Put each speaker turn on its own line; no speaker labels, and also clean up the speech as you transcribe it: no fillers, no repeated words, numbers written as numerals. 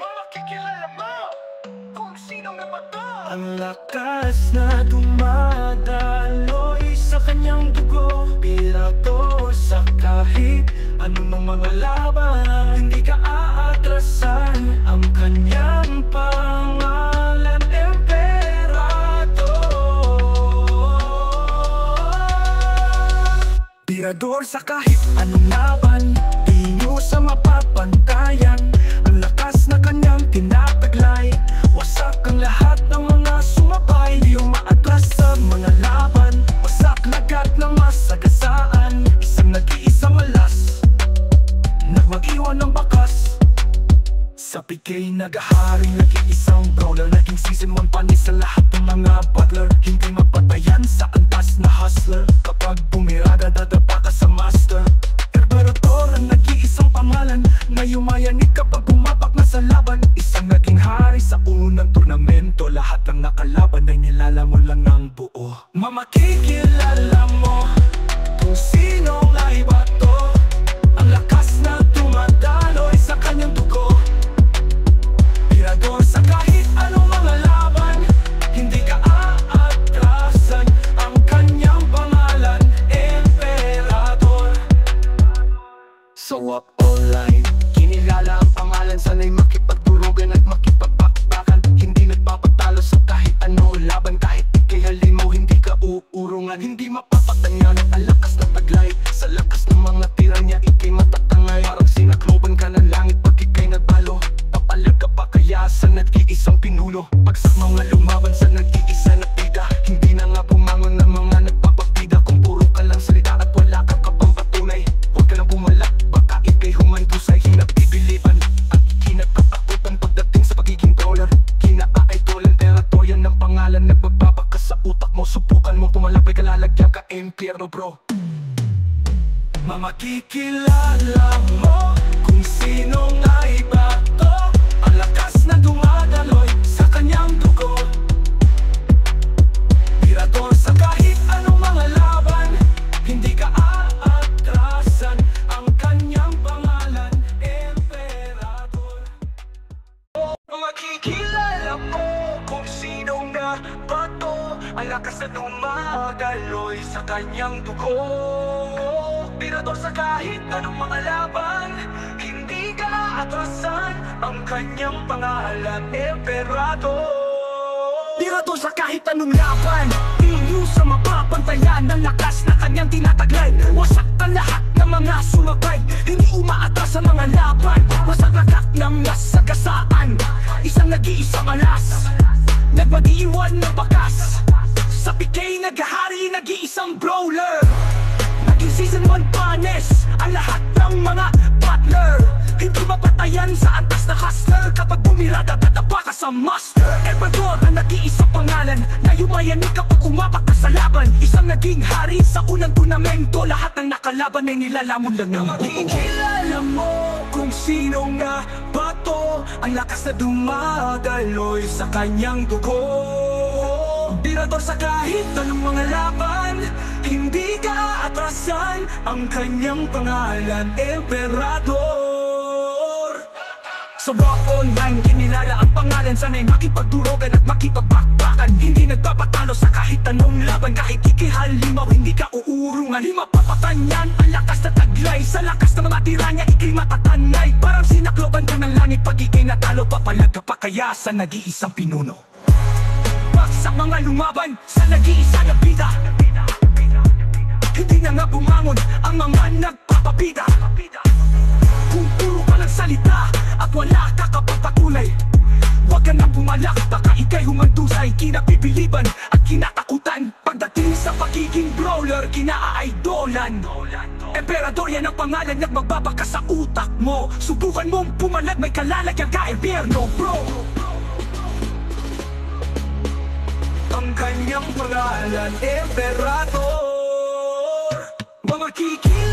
Makikilala mo kung sino nga ba to.
Ang lakas na dumadaloy sa kanyang dugo, pirato sa kahit anumang mga laban. Hindi ka aatrasan, ang kanyang pangalan, Emperador. Pirador sa kahit anong laban, di nyo sa mapapantayan. Ang lakas na kanyang tinataglay, wasak ang lahat ng mga sumabay. Di umaatras sa mga laban, wasak lagat ng masagasaan. Isang nag-iisang alas, nagmag-iwan ng bakas. Sa PK nag-aharing nag-iisang brawler, naging season 1 panis sa lahat ng mga butler. Hindi mapatayan sa antas na hustler, kapag bumirada dadapa ka sa master. Emperador ang nag-iisang pangalan, na yumayanig kapag pumapak na sa laban. Isang naging hari sa unang turnamento, lahat ng nakalaban ay nilalamon lang ng buo. Makikilala mo kung sinong ay bato, ang lakas na dumadaloy sa kanyang dugo. Pirador sa kahit anong mga laban, hindi ka aatrasan, ang kanyang pangalan, Emperador. So up online, kinilala ang pangalan, sana'y makipagdurugan at makipagpakbakan. Hindi nagpapatalo sa kahit ano laban, kahit ikay halimaw, hindi ka uurungan. Hindi mapapatanyan ang lakas na taglay, sa lakas ng mga tira niya ikay matatangay. Parang sinakloban ka ng langit pag ikay nagbalo, papalag ka pa kaya sa nag-iisang pinuno. Pagsak mga lumaban sa nag-iisa na bida, hindi na nga bumangon ng mga nagpapabida. Kung puro ka lang salita at wala ka kapang patunay, huwag ka nang bumalak, baka ikay humandusay. Hinabibiliban at kinakatakutan pagdating sa pagiging dollar. Kina-idol, Emperador yan ang pangalan, nagbababaka sa utak mo. Subukan mo pumalabay ka, lalagyan ka impyerno bro. Makikilala mo kung sinong ay bato, ang lakas na dumadaloy sa kanyang dugo. Pirador sa kahit anong mga laban, hindi ka aatrasan, ang kanyang pangalan, Emperador. Makikilala mo kung sinong nga bato, ang lakas na dumadaloy sa kanyang dugo. Pirador sa kahit anong mga laban, hindi ka atrasan, ang kanyang pangalan, Emperador. Pirador sa kahit anong laban, inyo sa mapapantayan. Ang lakas na kanyang tinataglay, wasak ang lahat ng mga sumabay. Hindi umaatras sa mga laban, wasak lahat ng nasagasaan. Isang nag-iisang alas, nagmag-iwan ng bakas. Sa PK nag-ahari, nag-iisang brawler, naging season 1 panis ang lahat ng mga butler. Hindi mapatayan sa antas na hustler, kapag bumirada tatapa ka sa master. Emperador ang nag-iisang pangalan, na yumayanig kapag umapak ka sa laban. Isang naging hari sa unang turnamento, lahat ng nakalaban ay nilalamon lang ng buo. Makikilala mo kung sino nga bato, ang lakas na dumadaloy sa kanyang dugo. Pirador sa kahit anong mga laban, hindi ka aatrasan, ang kanyang pangalan, Emperador. Sa Raw Online, kinilala ang pangalan, sana'y makipagdurugan at makipagbakbakan. Hindi nagpapatalo sa kahit anong laban, kahit ikihalimaw, hindi ka uurungan. Di mapapatanyan ang lakas na taglay, sa lakas ng mga tira niya ikay matatanay. Parang sinakloban ka ng langit pag ikay natalo, papalag ka pa kaya sa nag-iisang pinuno. Sa mga lumaban sa nag-iisa na bida, hindi na nga bumangon ang mga nagpapabida. Kung puro ka lang salita at wala ka kapagpatunay, huwag ka nang bumalak, baka ikay humandusay. Kinabibiliban at kinatakutan, pagdating sa pagiging brawler, kina-aidolan. Emperador yan ang pangalan, nagmagbabaka sa utak mo. Subukan mong pumalag, may kalalagyan ka, impyerno bro. Ang kanyang pangalan, Emperador. Makikilala